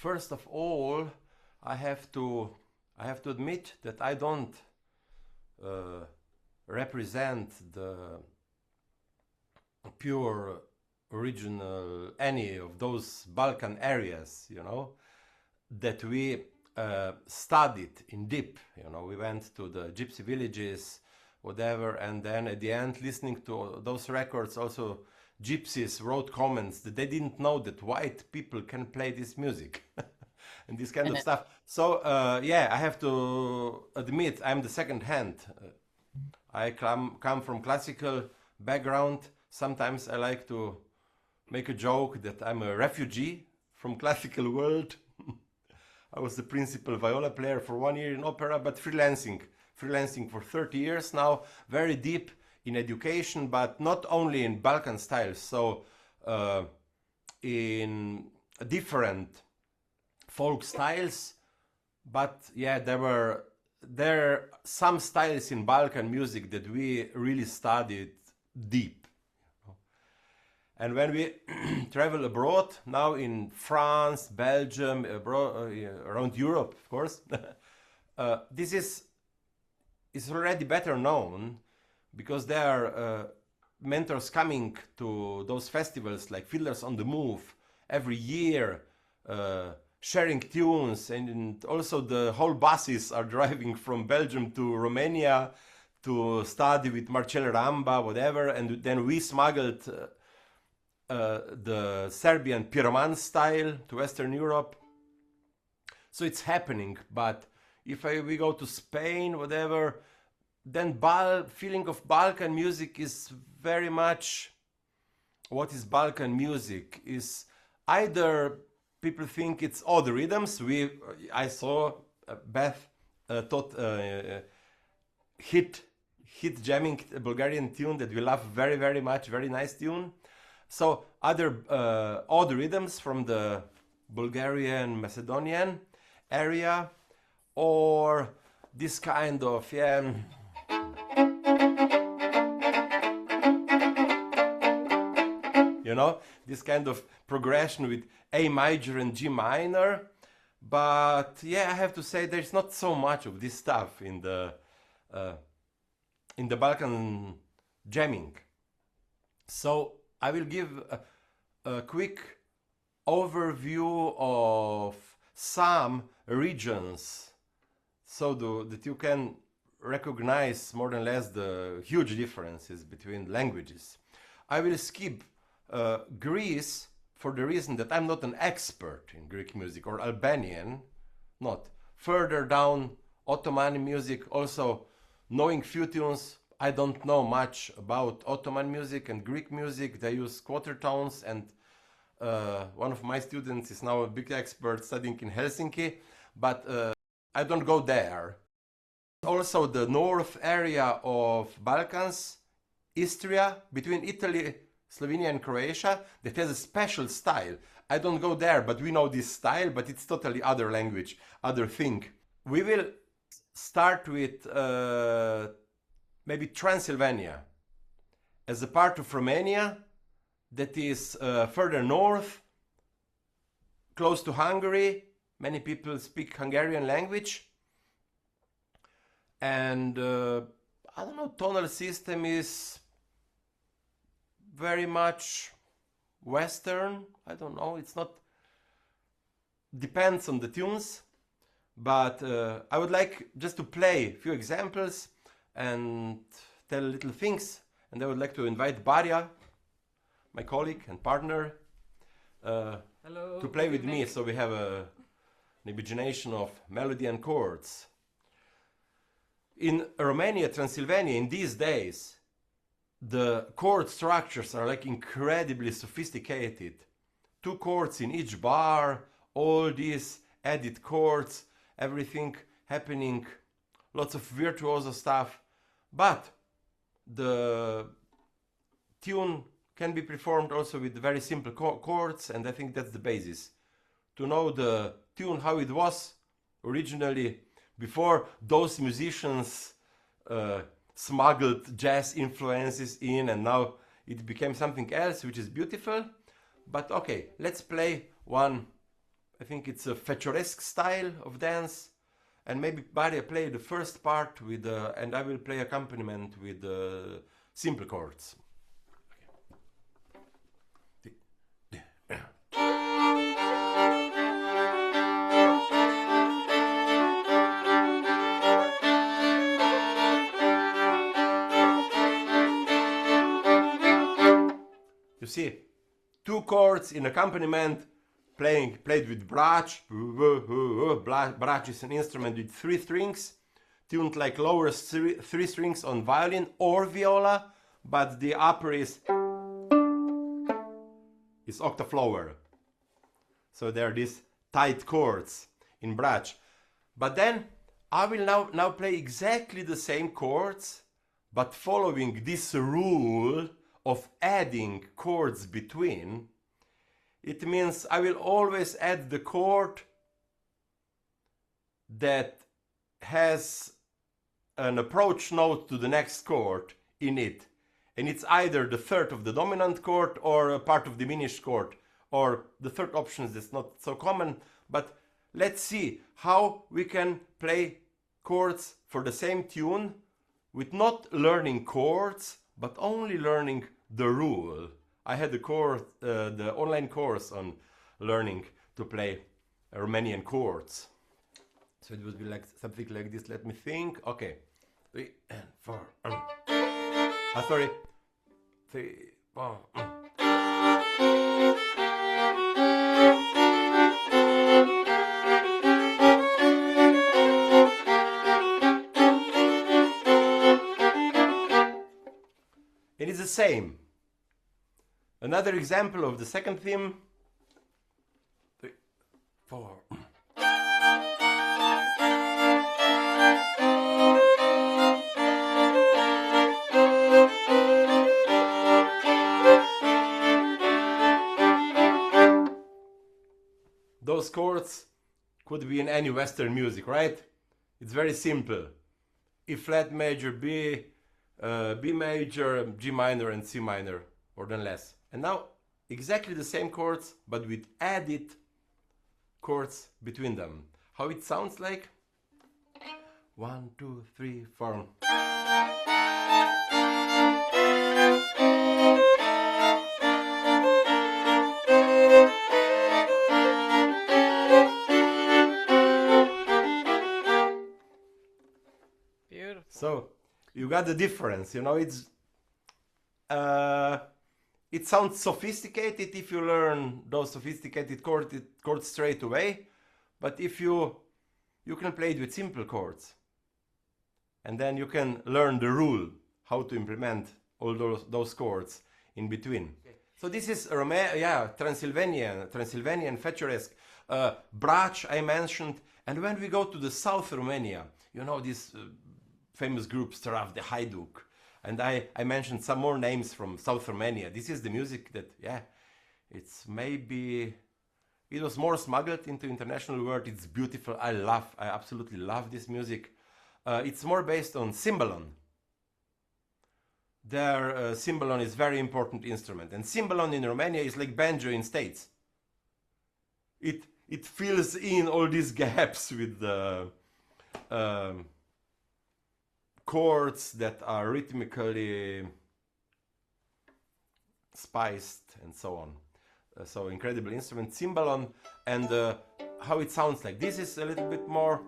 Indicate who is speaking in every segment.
Speaker 1: First of all, I have to admit that I don't represent the pure original any of those Balkan areas, you know, that we studied in deep. You know, we went to the gypsy villages, whatever, and then at the end, listening to those records, also gypsies wrote comments that they didn't know that white people can play this music and this kind of stuff. So yeah, I have to admit I'm the second hand. I come from classical background. Sometimes I like to make a joke that I'm a refugee from classical world. I was the principal viola player for 1 year in opera, but freelancing for 30 years now, very deep in education, but not only in Balkan styles, so in different folk styles, but yeah, there are some styles in Balkan music that we really studied deep. And when we travel abroad, now in France, Belgium, abroad, around Europe, of course, this is already better known, because there are mentors coming to those festivals like Fiddlers on the Move every year, sharing tunes, and also the whole buses are driving from Belgium to Romania to study with Marcel Ramba, whatever, and then we smuggled the Serbian Pyroman style to Western Europe. So it's happening, but if we go to Spain, whatever, then feeling of Balkan music is very much, what is Balkan music? Is either people think it's all the rhythms. I saw Beth taught hit jamming, a Bulgarian tune that we love very, very much, very nice tune. So other all the rhythms from the Bulgarian, Macedonian area, or this kind of, yeah, you know, this kind of progression with A major and G minor. But yeah, I have to say there's not so much of this stuff in the Balkan jamming. So I will give a quick overview of some regions, so that you can recognize more or less the huge differences between languages. I will skip Greece for the reason that I'm not an expert in Greek music, or Albanian, not. Further down, Ottoman music, also knowing few tunes. I don't know much about Ottoman music and Greek music. They use quarter tones, and one of my students is now a big expert studying in Helsinki, but I don't go there. Also the north area of Balkans, Istria, between Italy, Slovenia and Croatia, that has a special style. I don't go there, but we know this style, but it's totally other language, other thing. We will start with maybe Transylvania, as a part of Romania that is further north, close to Hungary. Many people speak Hungarian language, and I don't know, tonal system is very much Western. I don't know, it's not, depends on the tunes, but I would like just to play a few examples and tell little things, and I would like to invite Bahia, my colleague and partner,
Speaker 2: hello,
Speaker 1: to play with me, so we have an imagination of melody and chords. In Romania, Transylvania, in these days, the chord structures are like incredibly sophisticated. 2 chords in each bar, all these added chords, everything happening, lots of virtuoso stuff. But the tune can be performed also with very simple chords, and I think that's the basis. To know the tune, how it was originally, before those musicians smuggled jazz influences in, and now it became something else, which is beautiful. But okay, let's play one I think it's a Cveterznik style of dance. And maybe Bahia play the first part with, and I will play accompaniment with simple chords. You see, two chords in accompaniment, played with brach. Brach is an instrument with 3 strings, tuned like lower 3 strings on violin or viola, but the upper is octave lower. So there are these tight chords in brach. But then I will now play exactly the same chords, but following this rule of adding chords between. It means I will always add the chord that has an approach note to the next chord in it. And it's either the third of the dominant chord or a part of diminished chord, or the third option is not so common. But let's see how we can play chords for the same tune with not learning chords, but only learning the rule. I had the online course on learning to play Romanian chords. So it would be like something like this. Let me think. Okay, 3 and 4. Sorry. 3, 4. It is the same. Another example of the second theme. 3, 4. Those chords could be in any Western music, right? It's very simple. E flat major, B major, G minor and C minor, or then less. And now exactly the same chords, but with added chords between them. How it sounds like? 1, 2, 3, 4.
Speaker 2: Beautiful.
Speaker 1: So you got the difference, you know. It sounds sophisticated if you learn those sophisticated chords straight away, but if you can play it with simple chords, and then you can learn the rule how to implement all those chords in between. Okay. So this is Transylvanian Cveterznik, brach I mentioned, and when we go to the South Romania, you know this famous group Strav the Hajduk. And I mentioned some more names from South Romania. This is the music that, it's maybe, it was more smuggled into international world. It's beautiful. I absolutely love this music. It's more based on cymbalon. Their cymbalon is very important instrument. And cymbalon in Romania is like banjo in States. It fills in all these gaps with the chords that are rhythmically spiced and so on. So incredible instrument, cymbalon, and how it sounds like. This is a little bit more,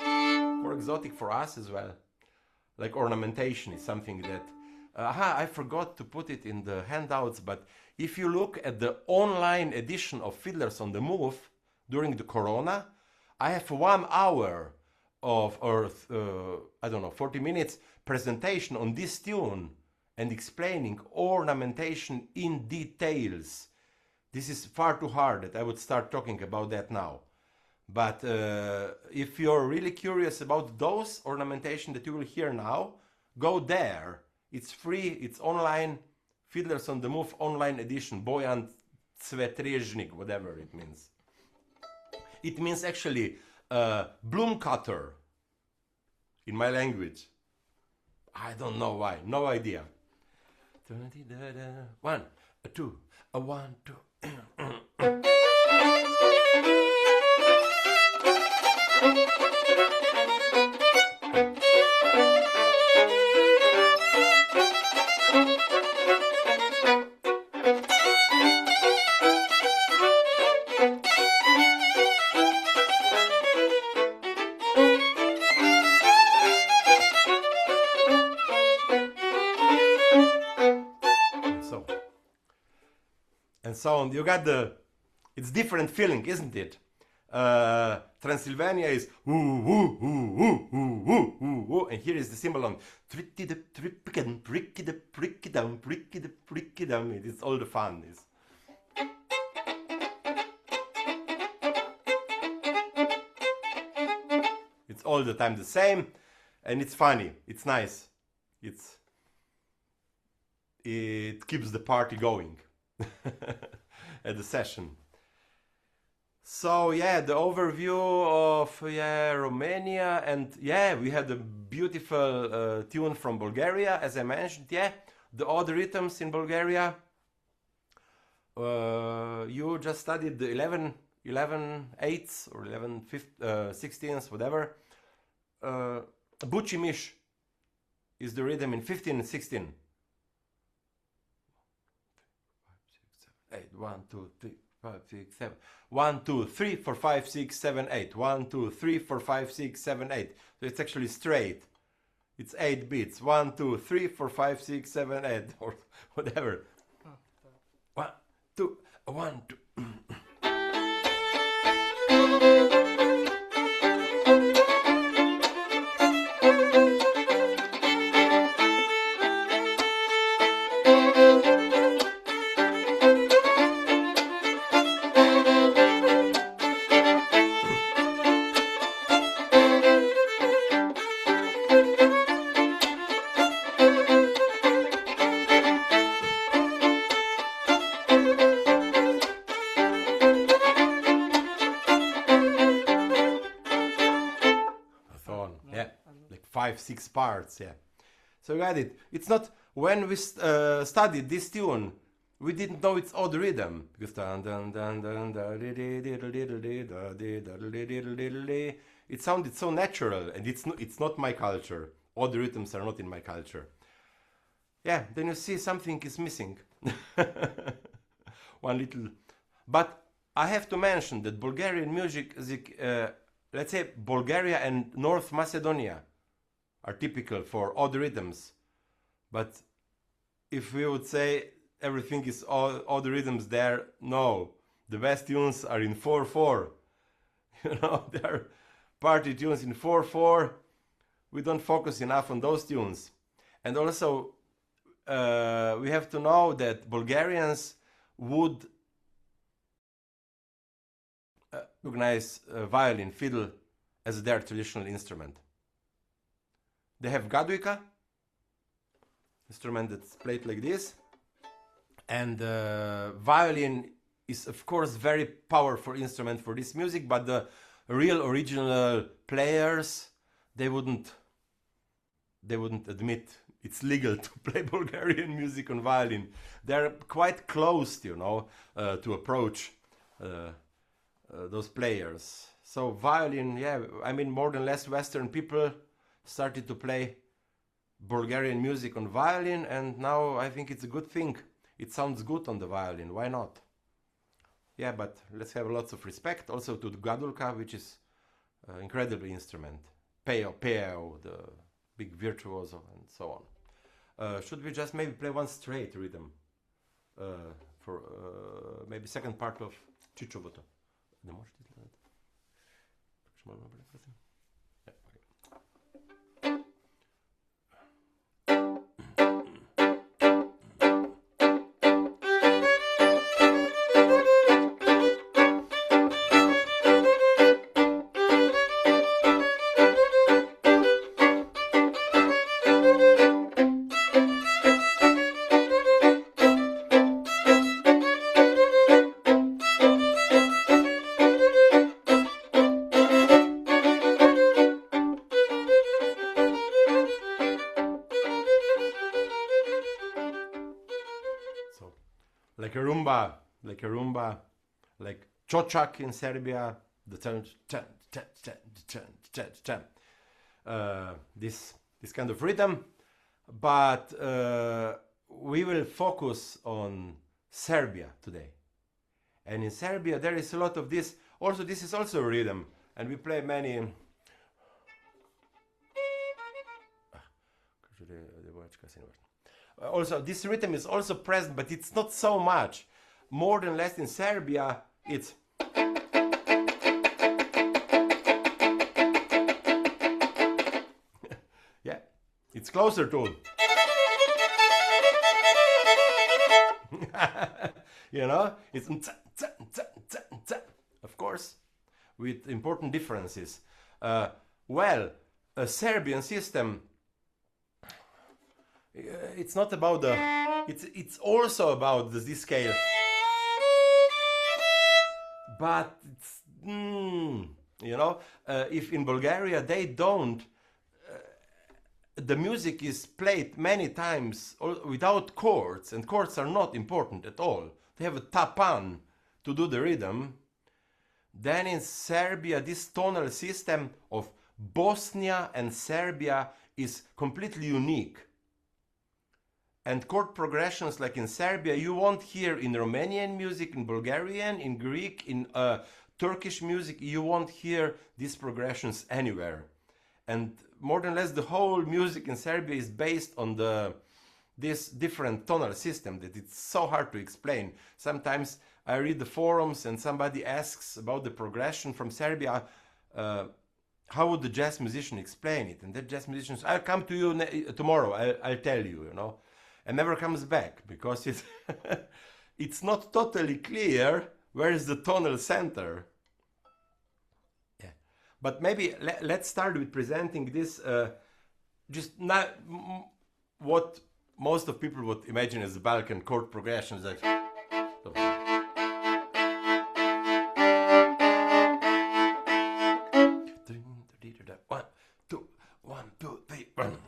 Speaker 1: more exotic for us as well. Like ornamentation is something that, I forgot to put it in the handouts, but if you look at the online edition of Fiddlers on the Move during the Corona, I have 1 hour of, 40 minutes presentation on this tune and explaining ornamentation in details. This is far too hard that I would start talking about that now. But if you're really curious about those ornamentation that you will hear now, go there. It's free, it's online, Fiddlers on the Move online edition, Bojan Cvetreznik, whatever it means. It means actually bloom cutter in my language. I don't know why, no idea. 1, 2, 1, 2. sound. You got it's different feeling, isn't it? Transylvania is ooh, ooh, ooh, ooh, ooh, ooh, ooh, and here is the cymbal on it's all the fun. It's all the time the same, and it's funny. It's nice. It keeps the party going at the session. So yeah, the overview of Romania, and yeah, we had a beautiful tune from Bulgaria, as I mentioned. Yeah, the odd rhythms in Bulgaria. You just studied the 11 eighths or 11 16ths, whatever. Bucimish is the rhythm in 15 and 16. 8, 1, 2, 3, 5, 6, 7. 1, 2, 3, 4, 5, 6, 7, 8. 1, 2, 3, 4, 5, 6, 7, 8. So it's actually straight. It's 8 beats. 1, 2, 3, 4, 5, 6, 7, 8, or whatever. 1, 2, 1, 2. Five, 6 parts, yeah. So you got it. It's not when we studied this tune, we didn't know its odd rhythm because it sounded so natural, and it's not my culture. Odd rhythms are not in my culture. Yeah, then you see something is missing. One little, but I have to mention that Bulgarian music, let's say Bulgaria and North Macedonia, are typical for odd rhythms. But if we would say everything is odd rhythms there, no. The best tunes are in 4/4. You know, there are party tunes in 4/4. We don't focus enough on those tunes. And also, we have to know that Bulgarians would recognize violin, fiddle as their traditional instrument. They have gaduika, instrument that's played like this, and violin is of course very powerful instrument for this music, but the real original players, they wouldn't admit it's legal to play Bulgarian music on violin. They're quite close, you know, to approach those players. So violin, yeah, I mean, more than less Western people started to play Bulgarian music on violin, and now I think it's a good thing. It sounds good on the violin, why not? Yeah, but let's have lots of respect also to the gadulka, which is an incredible instrument. Peo, the big virtuoso, and so on. Should we just maybe play one straight rhythm for maybe second part of Чичовото? Не можете ли да дадете? Ще можем да прекратим? Like a rumba, like Čočak in Serbia, the this kind of rhythm, but we will focus on Serbia today. And in Serbia there is a lot of this. Also, this is also a rhythm, and we play many. Also, this rhythm is also present, but it's not so much. more than less in Serbia, it's yeah, it's closer to you know, it's of course, with important differences. Well, a Serbian system, it's not about the, it's also about this scale, but it's, you know, if in Bulgaria they don't, the music is played many times without chords, and chords are not important at all. They have a tapan to do the rhythm. Then in Serbia, this tonal system of Bosnia and Serbia is completely unique. And chord progressions like in Serbia, you won't hear in Romanian music, in Bulgarian, in Greek, in Turkish music, you won't hear these progressions anywhere. And more than less the whole music in Serbia is based on this different tonal system that it's so hard to explain. Sometimes I read the forums and somebody asks about the progression from Serbia, how would the jazz musician explain it? And the jazz musicians, I'll come to you tomorrow, I'll tell you, you know, and never comes back because it's not totally clear where is the tonal center. Yeah. But maybe let's start with presenting this, just not what most of people would imagine as the Balkan chord progressions. Like, one, two, three, one.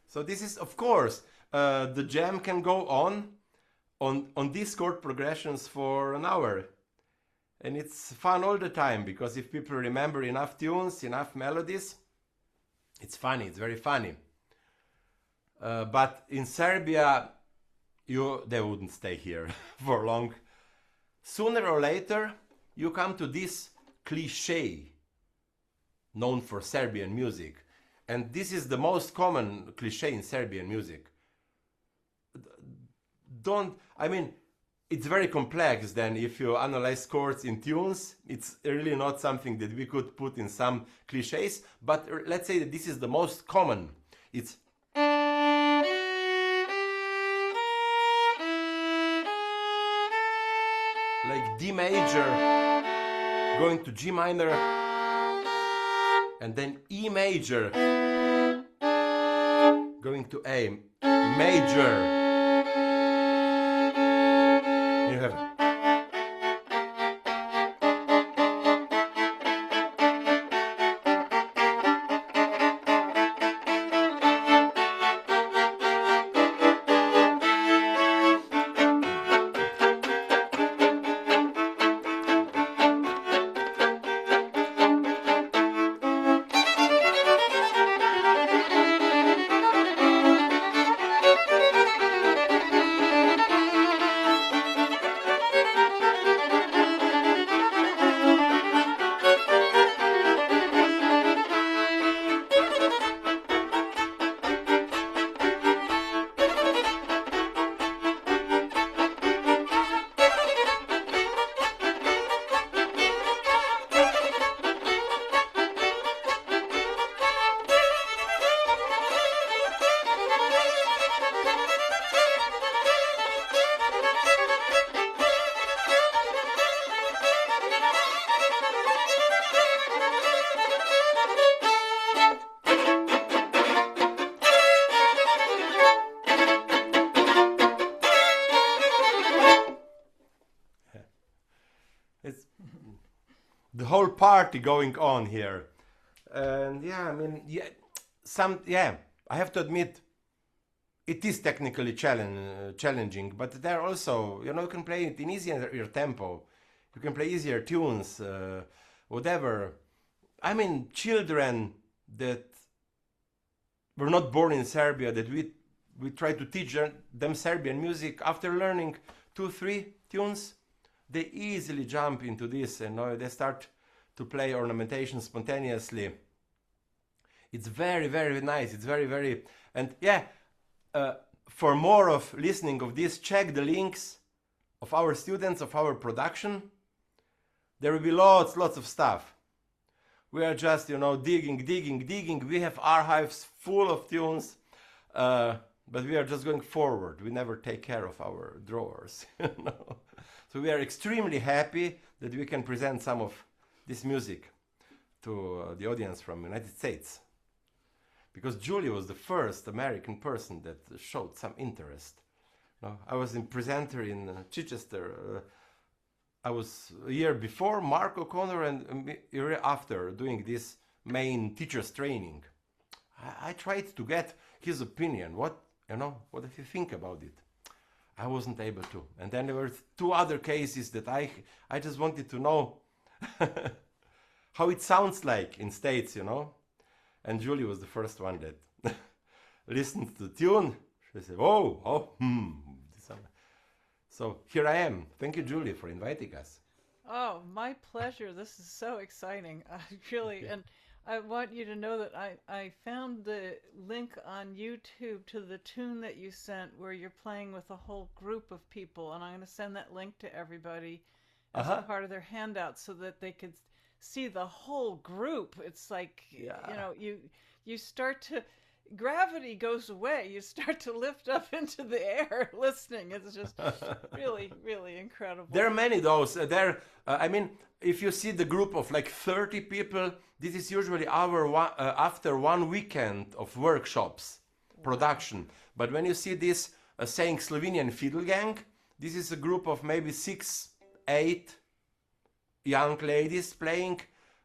Speaker 1: So this is, of course, the jam can go on these chord progressions for an hour. And it's fun all the time, because if people remember enough tunes, enough melodies, it's funny, it's very funny. But in Serbia, they wouldn't stay here for long. Sooner or later, you come to this cliche known for Serbian music. And this is the most common cliche in Serbian music. It's very complex then if you analyze chords in tunes. It's really not something that we could put in some cliches, but let's say that this is the most common. It's like D major going to G minor, and then E major going to A major. You have the whole party going on here. And I have to admit, it is technically challenging, but there are also, you can play it in easier tempo. You can play easier tunes, whatever. Children that were not born in Serbia, that we we try to teach them Serbian music. After learning 2-3 tunes, they easily jump into this, and they start to play ornamentation spontaneously. It's very, very nice. It's very, very, and yeah, for more of listening of this, check the links of our students, of our production. There will be lots of stuff. We are just, digging. We have archives full of tunes, but we are just going forward. We never take care of our drawers. So we are extremely happy that we can present some of this music to the audience from the United States. Because Julie was the first American person that showed some interest. I was a presenter in Chichester. I was a year before Mark O'Connor, and a year after doing this main teacher's training. I tried to get his opinion. What did he think about it? I wasn't able to. And then there were 2 other cases that I just wanted to know how it sounds like in States, And Julie was the first one that listened to the tune. She said, So here I am. Thank you, Julie, for inviting us.
Speaker 2: Oh, my pleasure. This is so exciting. Really, and I want you to know that I found the link on YouTube to the tune that you sent where you're playing with a whole group of people, and I'm going to send that link to everybody as a part of their handout so that they could see the whole group. It's like, you start to, gravity goes away. You start to lift up into the air listening. It's just really, really incredible.
Speaker 1: There are many those. If you see the group of like 30 people, this is usually after 1 weekend of workshops, production. But when you see this saying Slovenian Fiddle Gang, this is a group of maybe 6-8 young ladies playing,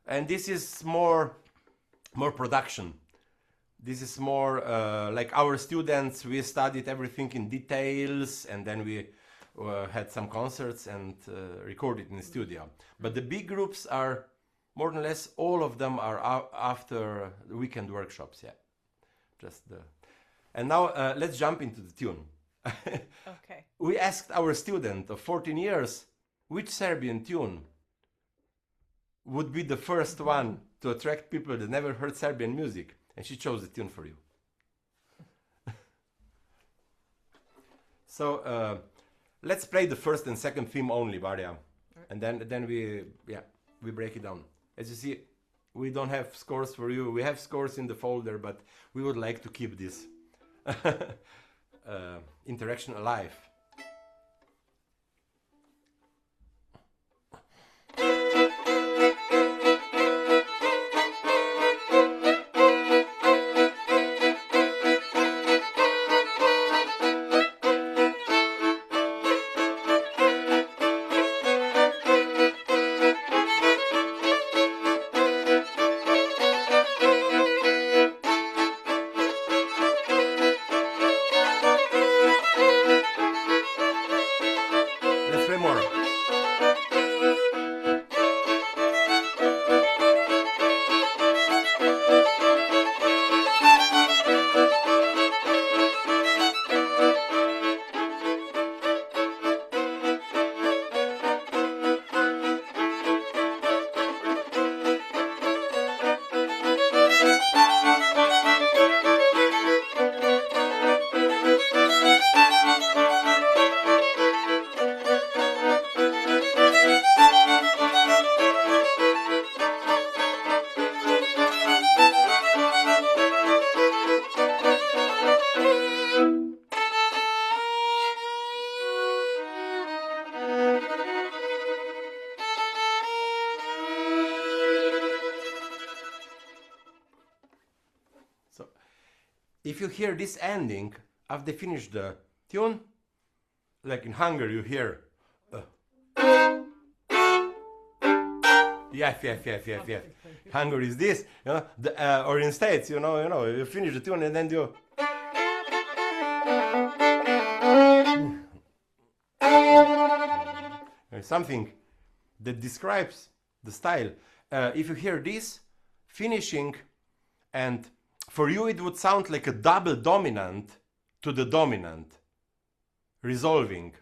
Speaker 1: and this is more production. This is more like our students. We studied everything in details, and then we had some concerts and recorded in the studio. But the big groups are more or less all of them are after the weekend workshops. And now let's jump into the tune.
Speaker 2: Okay.
Speaker 1: We asked our student of 14 years which Serbian tune would be the first one to attract people that never heard Serbian music, and she chose the tune for you. So let's play the first and second theme only, Baria, and then we break it down. As you see, we don't have scores for you. We have scores in the folder, but we would like to keep this interaction alive. If you hear this ending, after they finish the tune, like in Hungary you hear yeah. Hungary is this, or in States, you finish the tune and then you something that describes the style. If you hear this finishing, and for you it would sound like a double dominant to the dominant, resolving.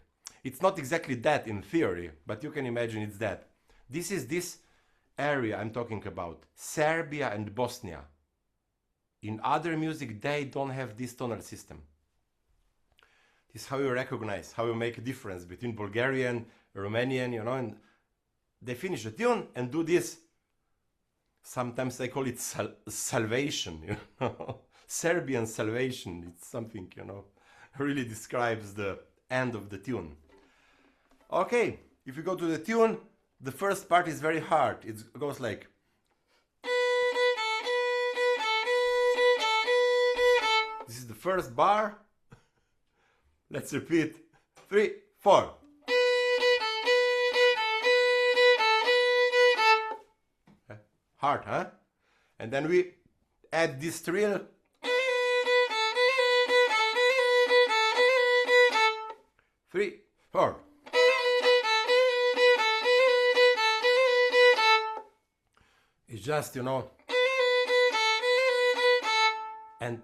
Speaker 1: It's not exactly that in theory, but you can imagine it's that. This is this area I'm talking about, Serbia and Bosnia. In other music, they don't have this tonal system. This is how you recognize, how you make a difference between Bulgarian, Romanian, you know, and they finish the tune and do this. Sometimes I call it salvation, you know, Serbian salvation. It's something, you know, really describes the end of the tune. Okay, if you go to the tune, the first part is very hard. It goes like. This is the first bar. Let's repeat. 3, 4. Hard, huh? And then we add this trill. 3, 4. It's just, you know, and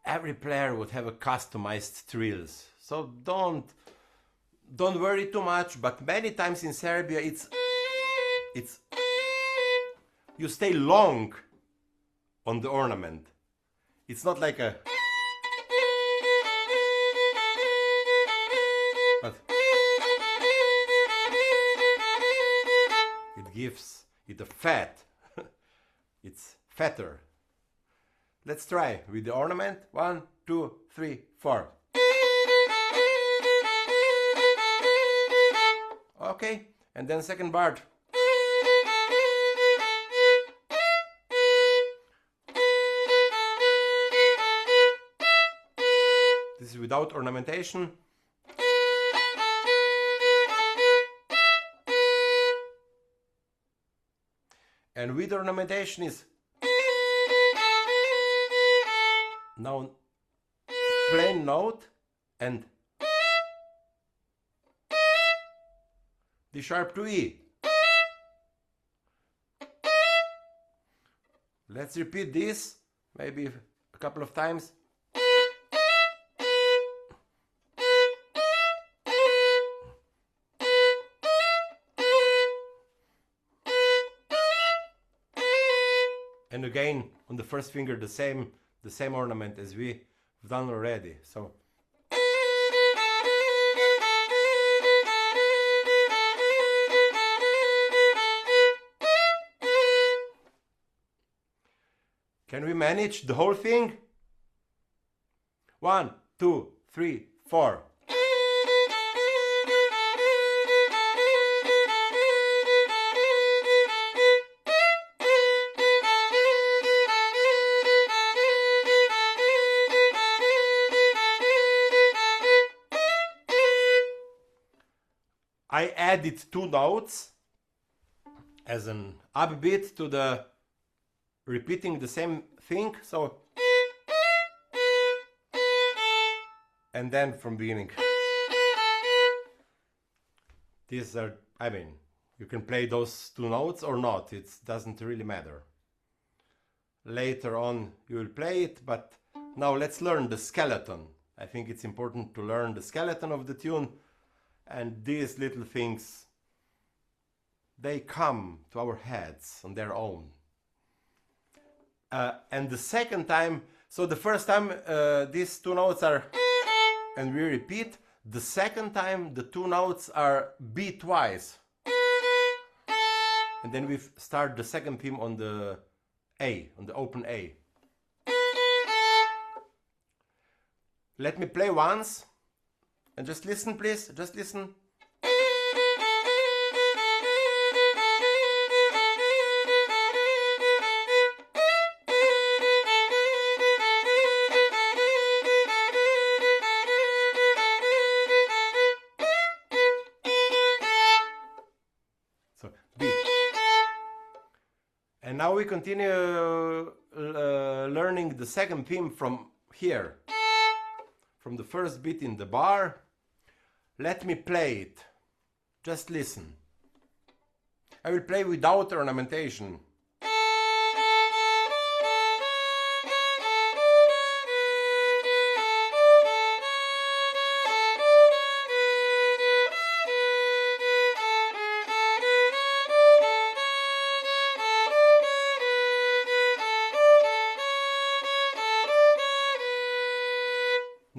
Speaker 1: every player would have a customized trills. So don't worry too much, but many times in Serbia it's you stay long on the ornament. It's not like a but it gives it a fat. It's fatter. Let's try with the ornament. 1, 2, 3, 4. Okay, and then second bar. This is without ornamentation. And with ornamentation is now plain note and D sharp to E. Let's repeat this maybe a couple of times. And again on the first finger the same ornament as we've done already. So can we manage the whole thing? 1, 2, 3, 4. I added 2 notes as an upbeat to the repeating the same thing, so and then from beginning. These are, I mean, you can play those 2 notes or not, it doesn't really matter. Later on you will play it, but now let's learn the skeleton. I think it's important to learn the skeleton of the tune. And these little things, they come to our heads on their own. And the second time, so the first time these 2 notes are, and we repeat. The second time the 2 notes are beat twice. And then we start the second theme on the A, on the open A. Let me play once. And just listen, please. Just listen. So B. And now we continue learning the second theme from here. From the first beat in the bar. Let me play it. Just listen. I will play without ornamentation.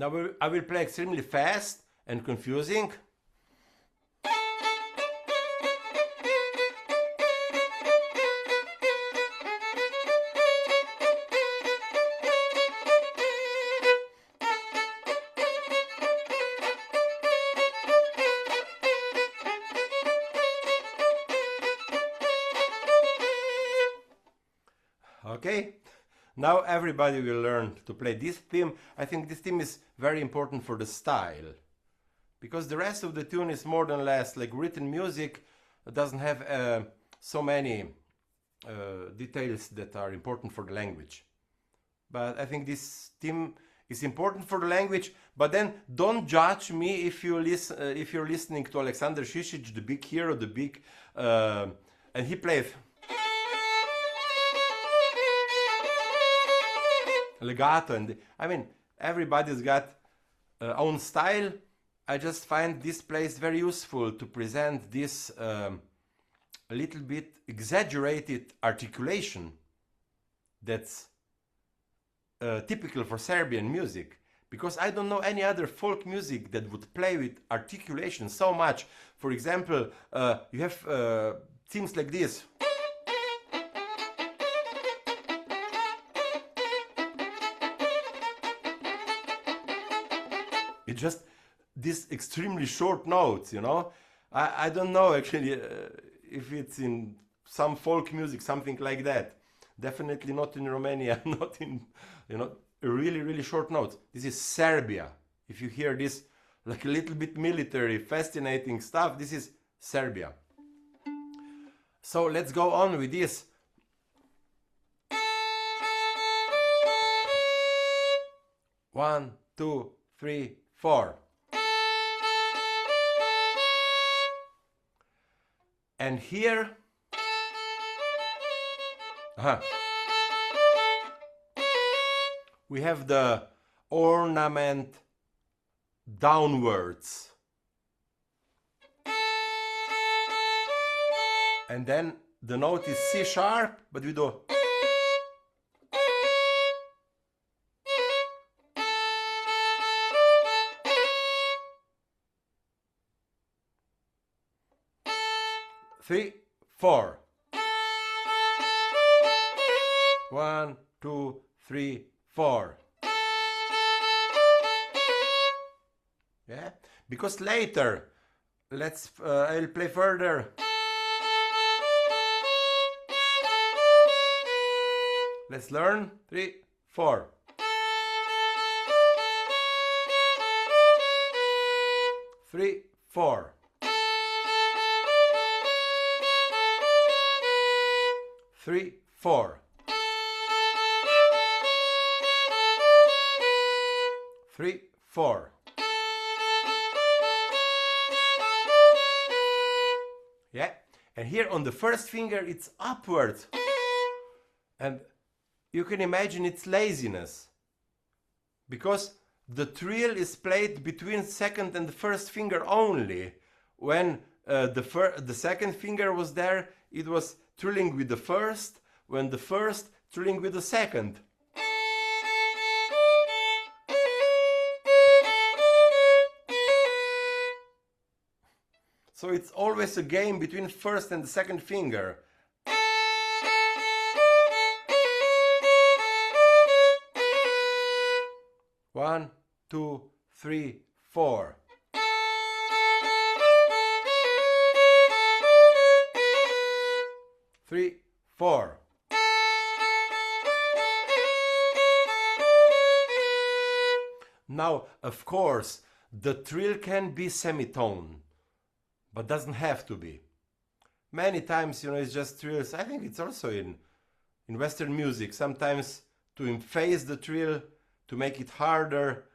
Speaker 1: Now I will play extremely fast and confusing. Okay, now everybody will learn to play this theme. I think this theme is very important for the style, because the rest of the tune is more than less like written music. It doesn't have so many details that are important for the language. But I think this theme is important for the language. But then don't judge me if you listen if you're listening to Alexander Sisic, the big hero, the big and he plays legato, and I mean everybody's got own style. I just find this place very useful to present this a little bit exaggerated articulation that's typical for Serbian music, because I don't know any other folk music that would play with articulation so much. For example, you have themes like this. It's just these extremely short notes, you know. I don't know actually if it's in some folk music, something like that. Definitely not in Romania, not in, you know, really short notes. This is Serbia. If you hear this like a little bit military, fascinating stuff, this is Serbia. So let's go on with this. One, two, three, 4. And here we have the ornament downwards, and then the note is C sharp, but we do 3, 4. 1, 2, 3, 4. Yeah, because later, I'll play further. Let's learn 3, 4. 3, 4. 3, 4. 3, 4. Yeah, and here on the first finger it's upwards, and you can imagine it's laziness, because the trill is played between second and the first finger only. When the second finger was there, it was trilling with the first, when the first trilling with the second. So it's always a game between first and the second finger. One, 2, 3, 4. Three, 4. Now, of course, the trill can be semitone, but doesn't have to be. Many times, you know, it's just trills. I think it's also in Western music. Sometimes to emphase the trill, to make it harder,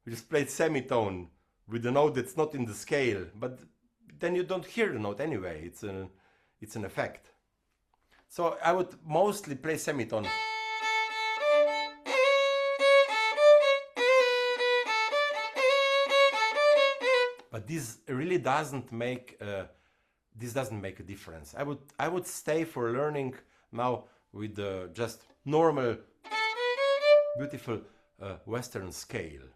Speaker 1: we just play semitone with a note that's not in the scale. But then you don't hear the note anyway. It's an effect. So I would mostly play semitone. But this really doesn't make a difference. I would stay for learning now with just normal, beautiful Western scale.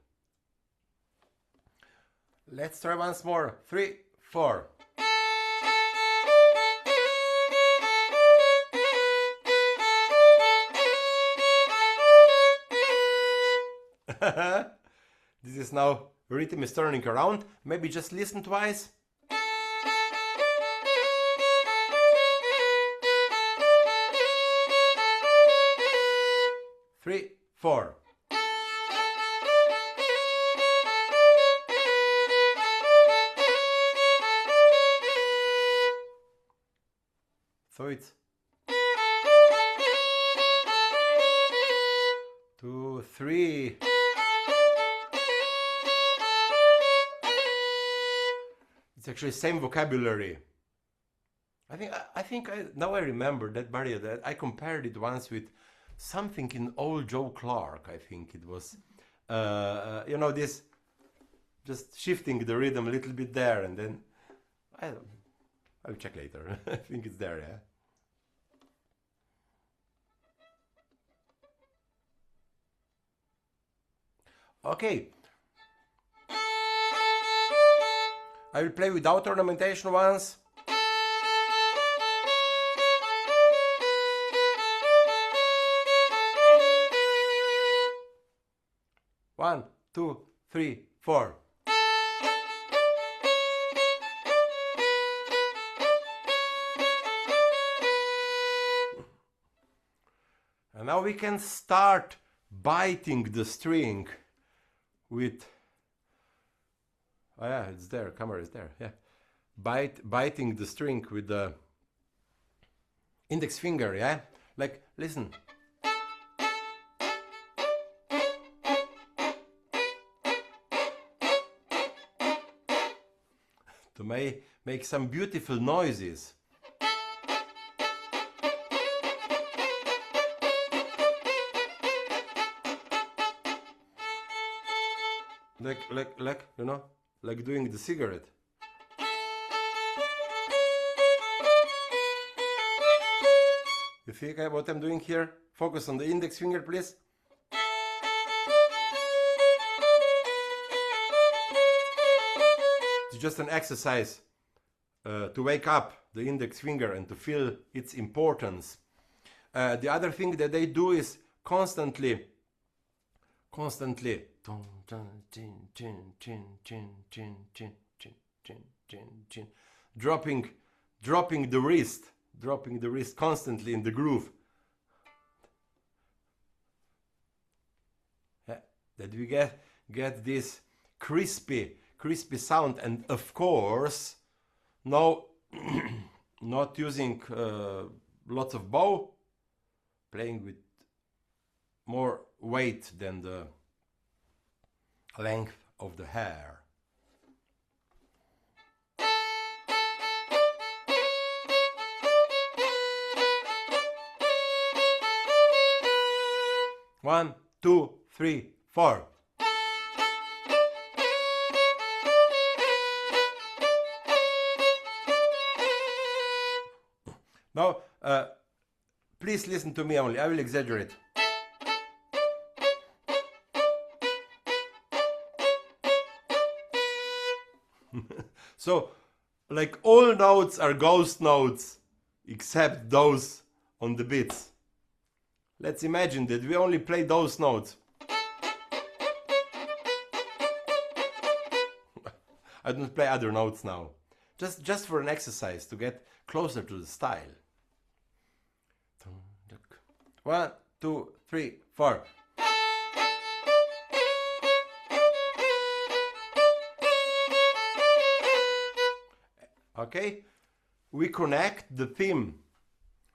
Speaker 1: Let's try once more. 3, 4. This is now rhythm is turning around. Maybe just listen twice. 3, 4. So it's 2, 3. It's actually same vocabulary. Now I remember that barrier that I compared it once with something in old Joe Clark. I think it was, you know, this just shifting the rhythm a little bit there, and then I'll check later. I think it's there, yeah. Okay. I will play without ornamentation once. One, 2, 3, 4. And now we can start biting the string with, oh yeah, it's there, camera is there, yeah. Biting the string with the index finger, yeah? Like, listen. To make some beautiful noises. Like, you know, like doing the cigarette. You see what I'm doing here? Focus on the index finger, please. It's just an exercise to wake up the index finger and to feel its importance. The other thing that they do is constantly dropping the wrist constantly in the groove. That we get this crispy sound, and of course no not using lots of bow, playing with more weight than the length of the hair. One, 2, 3, 4. Now, please listen to me only. I will exaggerate. So, like, all notes are ghost notes except those on the beats. Let's imagine that we only play those notes. I don't play other notes now. Just for an exercise to get closer to the style. 1, 2, 3, 4. Okay, we connect the theme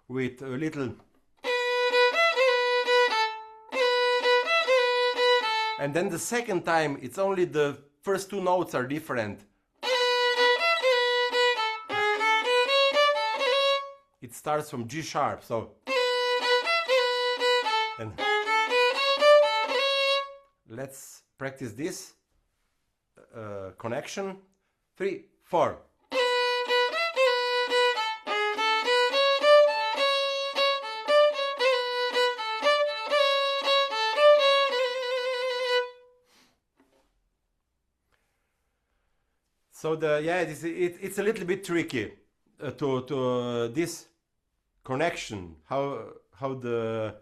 Speaker 1: with a little, and then the second time it's only the first two notes are different. It starts from G sharp, so, and let's practice this connection. 3, 4. So it's a little bit tricky to this connection. How the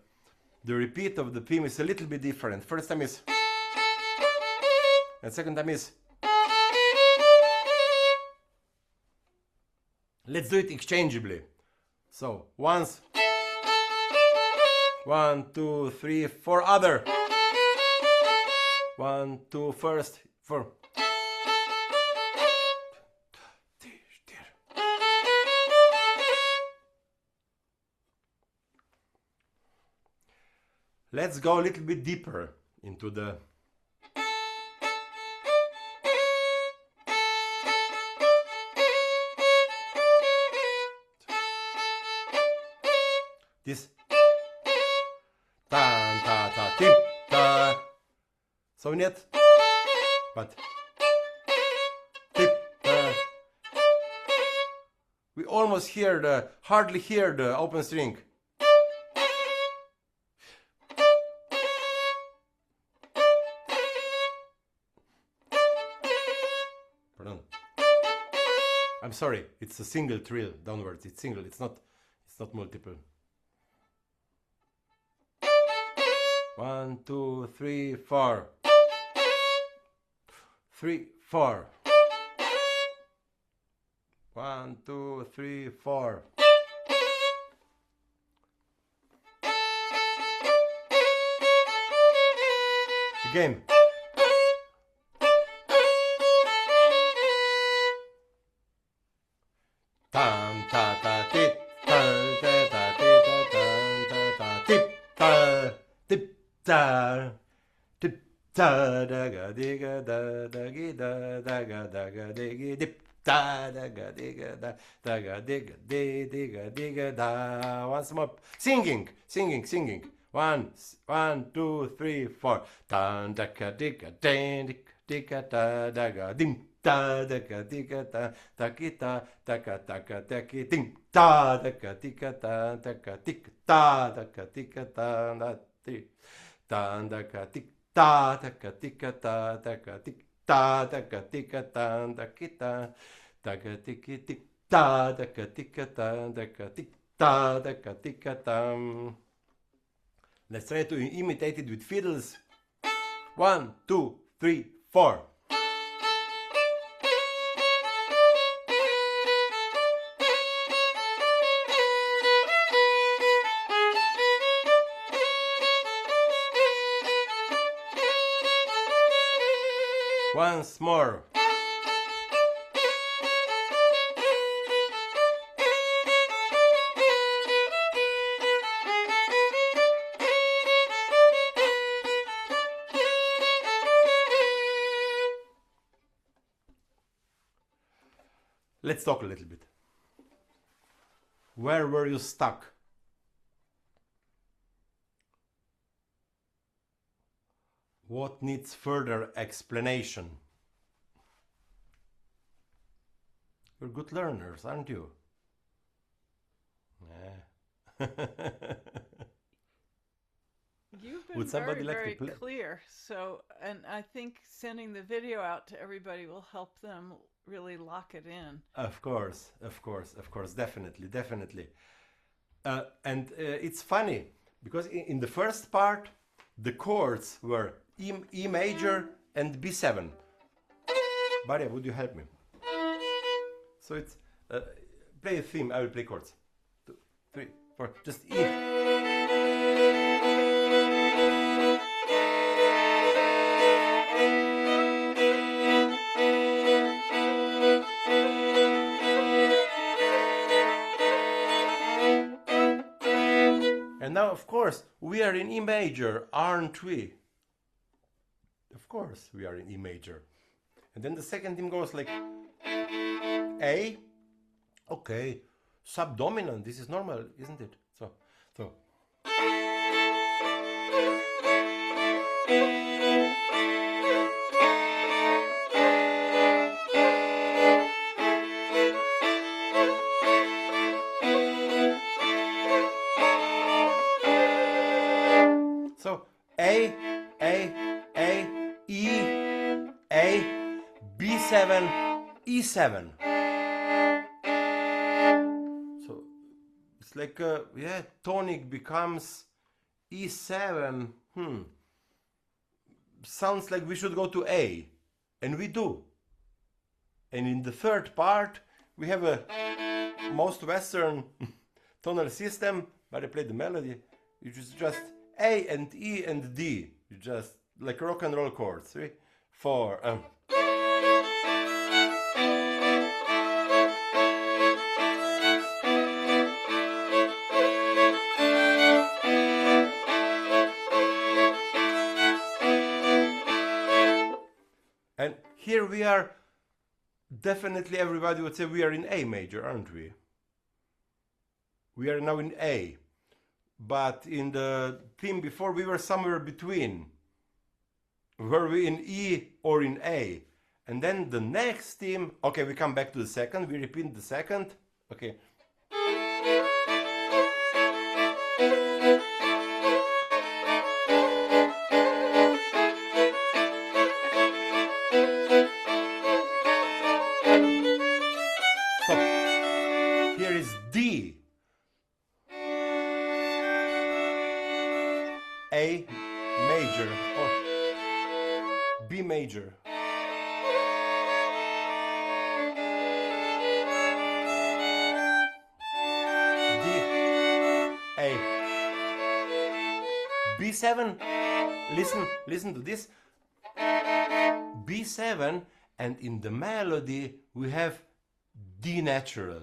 Speaker 1: repeat of the theme is a little bit different. First time is, and second time is. Let's do it exchangeably. So once, 1, 2, 3, 4, other. 1, 2, first, 4. Let's go a little bit deeper into the this ta ta ta tim ta. So net, but tip ta. We almost hardly hear the open string. Pardon. I'm sorry, it's a single trill downwards. It's single. It's not multiple. 1, 2, 3, 4. 3, 4. 1, 2, 3, 4. Again. Tam ta ta tit ta ta ta ta ta ta tip ta tip ta tip ta da ga diga da da gi da da ga digi dip da da ga diga da ga diga diga diga da. Once more, singing. 1, 2, 3, 4. Dan da ga diga dan diga da da ga dim. Da da ga diga da da gi da da gi ding da ga diga da ga dig da ga diga da di da ga dig da ga diga da ga dig da ga diga da gi da ga dig dig da ga diga da ga dig da ga diga da. Let's try to imitate it with fiddles. 1, 2, 3, 4. Once more. Let's talk a little bit. Where were you stuck? What needs further explanation? You're good learners, aren't you? Yeah.
Speaker 2: You've been
Speaker 1: Would somebody
Speaker 2: very,
Speaker 1: like
Speaker 2: very
Speaker 1: to play?
Speaker 2: clear. So, and I think sending the video out to everybody will help them really lock it in.
Speaker 1: Of course, definitely. And it's funny because in the first part, the chords were E major and B7. Bahia, would you help me? So it's play a theme. I will play chords. 2, 3, 4. Just E. And now, of course, we are in E major, aren't we? Of course, we are in E major. And then the second theme goes like A. Okay, subdominant. This is normal, isn't it? So. So A, E, A, B7, E7. So it's like yeah, tonic becomes E7. Sounds like we should go to A, and we do. And in the third part, we have a most Western tonal system, but I play the melody. Which is just A and E and D. You just like rock and roll chords. 3, 4. And here we are, definitely everybody would say we are in A major, aren't we? We are now in A. But in the theme before, we were somewhere between. Were we in E or in A? And then the next theme, okay, we come back to the second, we repeat the second, okay. So here is D, A major, or B major. D, A. B7, listen to this. B7, and in the melody we have D natural.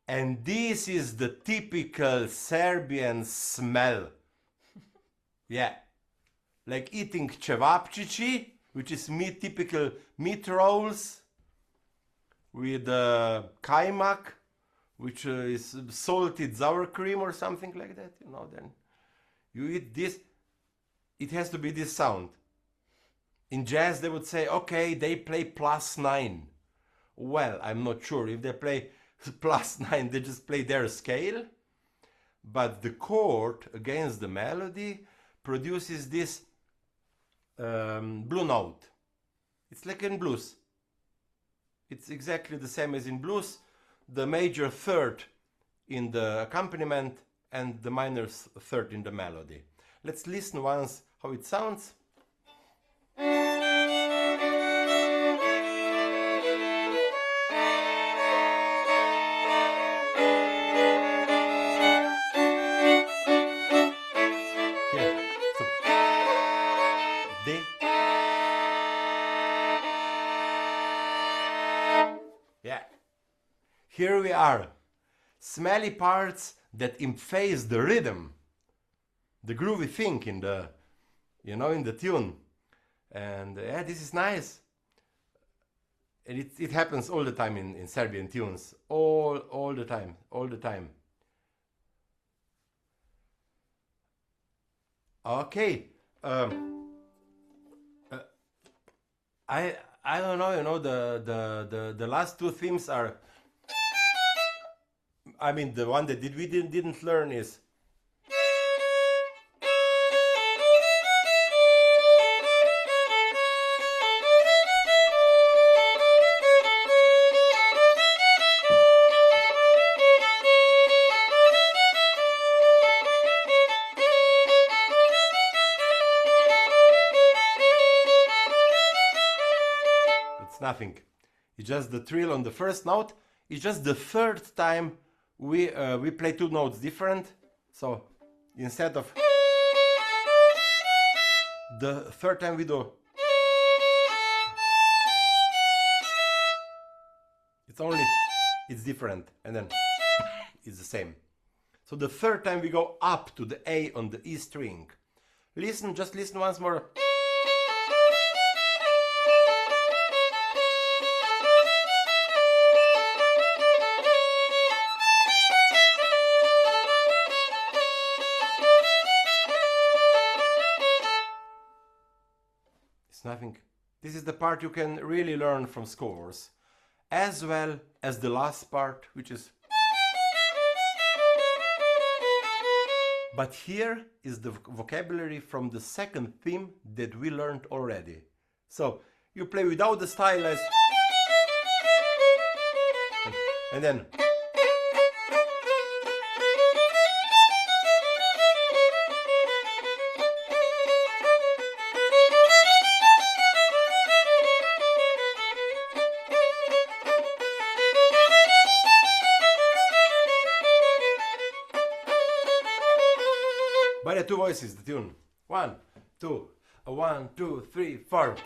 Speaker 1: And this is the typical Serbian smell. Yeah, like eating cevapcici, which is typical meat rolls with kajmak, which is salted sour cream or something like that. You know, then you eat this. It has to be this sound. In jazz, they would say, okay, they play +9. Well, I'm not sure if they play +9. They just play their scale, but the chord against the melody produces this blue note. It's like in blues. It's exactly the same as in blues. The major third in the accompaniment and the minor third in the melody. Let's listen once how it sounds. Yeah, here we are, smelly parts that emphase the rhythm, the groovy thing in the, you know, in the tune, and yeah, this is nice, and it happens all the time in Serbian tunes, all the time. Okay, I don't know, you know, the last two themes are, I mean, the one that we didn't learn is nothing. It's just the trill on the first note. It's just the third time we play two notes different. So instead of the third time we do, it's different, and then it's the same. So the third time we go up to the A on the E string. Listen, just listen once more. Nothing. This is the part you can really learn from scores, as well as the last part, which is. But here is the vocabulary from the second theme that we learned already. So you play without the stylized. And then by the two voices, the tune. 1, 2, 1, 2, 3, 4.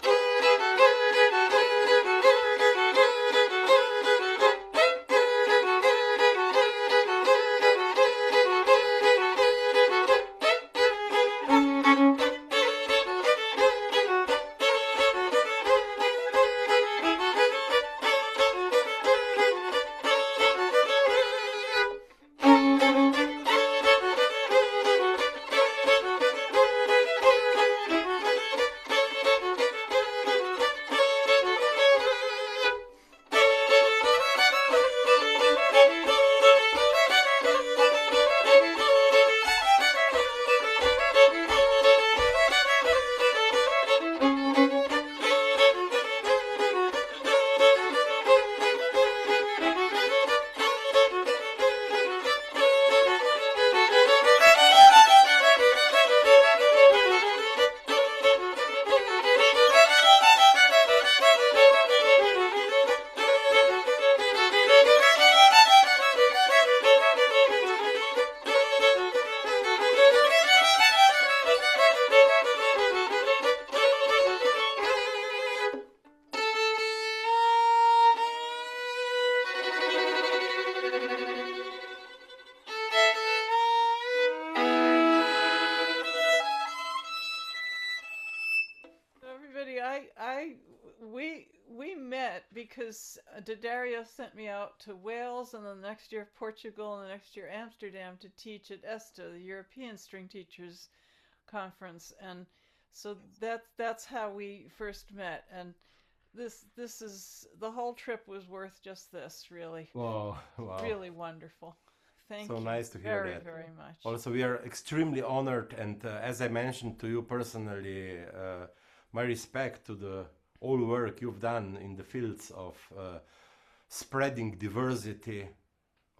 Speaker 2: We met because D'Addario sent me out to Wales, and then the next year Portugal, and the next year Amsterdam to teach at ESTA, the European String Teachers Conference, and so that's how we first met. And this is the whole trip was worth just this, really.
Speaker 1: Wow, wow.
Speaker 2: Really wonderful. Thank you.
Speaker 1: So nice to hear
Speaker 2: very,
Speaker 1: that.
Speaker 2: very much.
Speaker 1: Also, we are extremely honored, and as I mentioned to you personally, my respect to the all work you've done in the fields of spreading diversity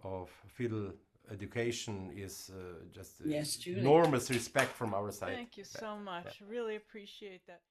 Speaker 1: of fiddle education is just
Speaker 3: Yes, truly.
Speaker 1: enormous respect from our side.
Speaker 2: Thank you so much.
Speaker 1: Yeah.
Speaker 2: Really appreciate that.